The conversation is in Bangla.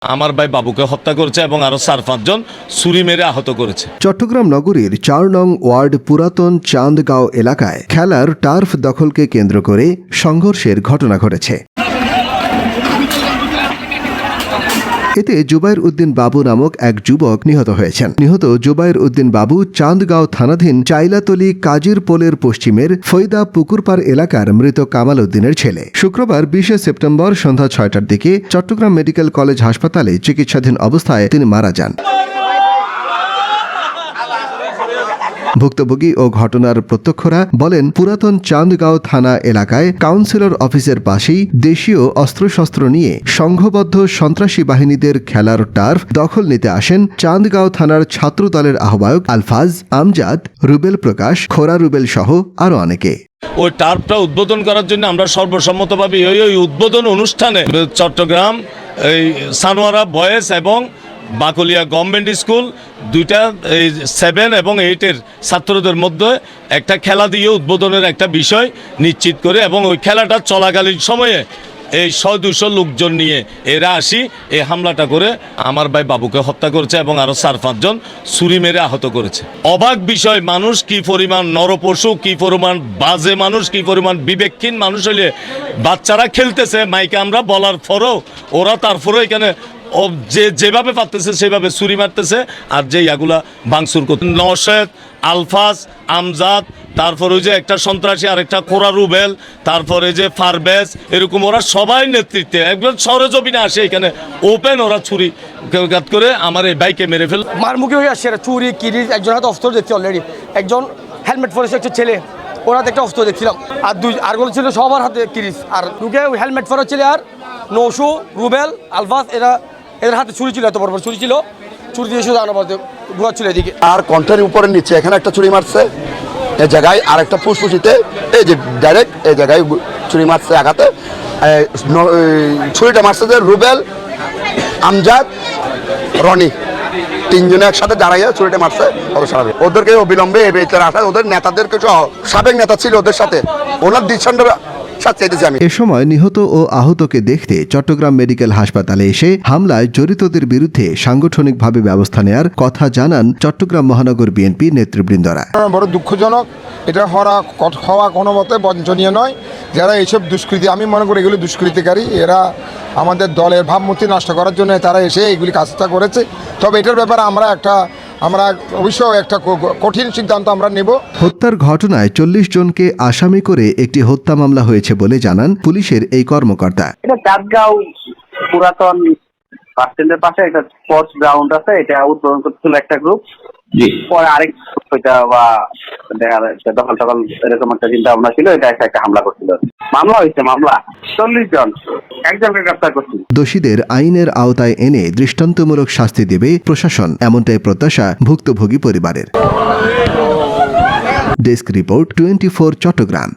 আমার ভাই বাবুকে হত্যা করেছে এবং আরো 4-5 জন ছুরি মেরে আহত করেছে। চট্টগ্রাম নগরীর ৪ নং ওয়ার্ড পুরাতন চান্দগাঁও এলাকায় খেলার টার্ফ দখলকে কেন্দ্র করে সংঘর্ষের ঘটনা ঘটেছে। এতে জুবাইর উদ্দিন বাবু নামক এক যুবক নিহত হয়েছেন। নিহত জুবাইর উদ্দিন বাবু চান্দগাঁও থানাধীন চাইলাতলি কাজির পোলের পশ্চিমের ফৈদা পুকুরপাড় এলাকার মৃত কামাল উদ্দিনের ছেলে। শুক্রবার ২০ সেপ্টেম্বর সন্ধ্যা ৬টার দিকে চট্টগ্রাম মেডিকেল কলেজ হাসপাতালে চিকিৎসাধীন অবস্থায় তিনি মারা যান। ভুক্তভোগী ও ঘটনার প্রত্যক্ষরা বলেন, পুরাতন চান্দগাঁও থানা এলাকায় কাউন্সিলর অফিসের পাশেই দেশীয় অস্ত্রশস্ত্র নিয়ে সংঘবদ্ধ সন্ত্রাসী বাহিনীদের খেলার টার্ফ দখল নিতে আসেন চান্দগাঁও থানার ছাত্র দলের আহ্বায়ক আলফাজ, আমজাদ, রুবেল প্রকাশ, খোরা রুবেল সহ আরো অনেকে। ওই টার্ফটা উদ্বোধন করার জন্য আমরা সর্বসম্মতভাবে ওই উদ্বোধন অনুষ্ঠানে চট্টগ্রাম এই সানোয়ারা বয়েজ এবং বাকলিয়া গভর্নমেন্ট স্কুল দুইটা 7 এবং 8-এর ছাত্রদের মধ্যে একটা খেলা দিয়ে উদ্বোধনের একটা বিষয় নিশ্চিত করে এবং ওই খেলাটা চলাকালীন সময়ে এই 100-200 লোকজন নিয়ে এরা আসি এই হামলাটা করে আমার ভাই বাবুকে হত্যা করেছে এবং আরো 4-5 জন ছুরি মেরে আহত করেছে। অবাক বিষয়, মানুষ কি পরিমাণ নরপশু, কি পরিমাণ বাজে মানুষ, কি পরিমাণ বিবেকহীন মানুষ হইলে বাচ্চারা খেলতেছে মাইকে আমরা বলার পরও ওরা তারপরেও এখানে যেভাবে পারতেছে সেভাবে ছুরি মারতেছে আর যে ইয়াগুলা ভাঙচুর করতে। নওশাদ, আলফাজ, আমজাদ, তারপরে ওই যে একটা সন্ত্রাসী আরেকটা খোরা রুবেল, তারপরে যে ফারবেজ, এরকম ওরা সবাই নেতৃত্বে একজন সরেজমিনে আসে এখানে ওপেন ওরা ছুরি করে আমার এই বাইকে মেরে ফেল। মারমুখী হয়ে আসছে চুরি কিরিজ, একজন হাতে অস্ত্র দেখছি অলরেডি, একজন হেলমেট পরেছে একটা ছেলে, ওর হাতে একটা অস্ত্র দেখছিলাম, আর আরগুলো ছিল সবার হাতে কিরিজ, আর ঢুকে হেলমেট পরা ছেলে আর নৌশু, রুবেল, আলফাজ এদের হাতে ছুরি ছিল, এত বড় বড় ছুরি ছিল, ছুরি দিয়ে শুধু ঘুরা ছিল এদিকে। আর কণ্ঠের উপরে নিচে এখানে একটা ছুরি মারছে, এই জায়গায় আর একটা ফুসফুসিতে, এই যে ডাইরেক্ট এই জায়গায় ছুরি মারছে আঘাতে। ছুরিটা মারছে যে রুবেল, আমজাদ, রনি, তিনজনে একসাথে দাঁড়াইয়া ছুরিটা মারছে। ওদেরকে অবিলম্বে আসা, ওদের নেতাদেরকে সহ সাবেক নেতা ছিল ওদের সাথে, ওনার দৃষ্টান্ত এ সময় নিহত ও আহতকে দেখতে চট্টগ্রাম মেডিকেল হাসপাতালে এসে হামলায় জড়িতদের বিরুদ্ধে সাংগঠনিকভাবে ব্যবস্থা নেয়ার কথা জানান চট্টগ্রাম মহানগর বিএনপি নেতৃবৃন্দরা। বড় দুঃখজনক, এটা হওয়া কোনো মতে বঞ্চনীয় নয়। যারা এইসব দুষ্কৃতি, আমি মনে করি এগুলি দুষ্কৃতিকারী, এরা আমাদের দলের ভাবমূর্তি নষ্ট করার জন্য তারা এসে এইগুলি কাজটা করেছে। তবে এটার ব্যাপারে আমরা অবশ্যই একটা কঠিন সিদ্ধান্ত আমরা নেব। হত্যার ঘটনায় 40 জনকে আসামি করে একটি হত্যা মামলা হয়েছে বলে জানান পুলিশের এই কর্মকর্তা। এটা চাঁদগাঁও পুরাতন বাস স্ট্যান্ডের পাশে একটা স্পোর্টস গ্রাউন্ড আছে, এটা উদ্বোধন করছিল একটা গ্রুপ, পরে আরেক বা দখল টখল এরকম একটা চিন্তা ভাবনা ছিল, এটা একটা হামলা করছিল। মামলা হয়েছে, মামলা 40 জন, একজনকে গ্রেফতার করছিল। দোষীদের আইনের আওতায় এনে দৃষ্টান্তমূলক শাস্তি দেবে প্রশাসন, এমনটাই প্রত্যাশা ভুক্তভোগী পরিবারের। Desk report 24 Chittagong.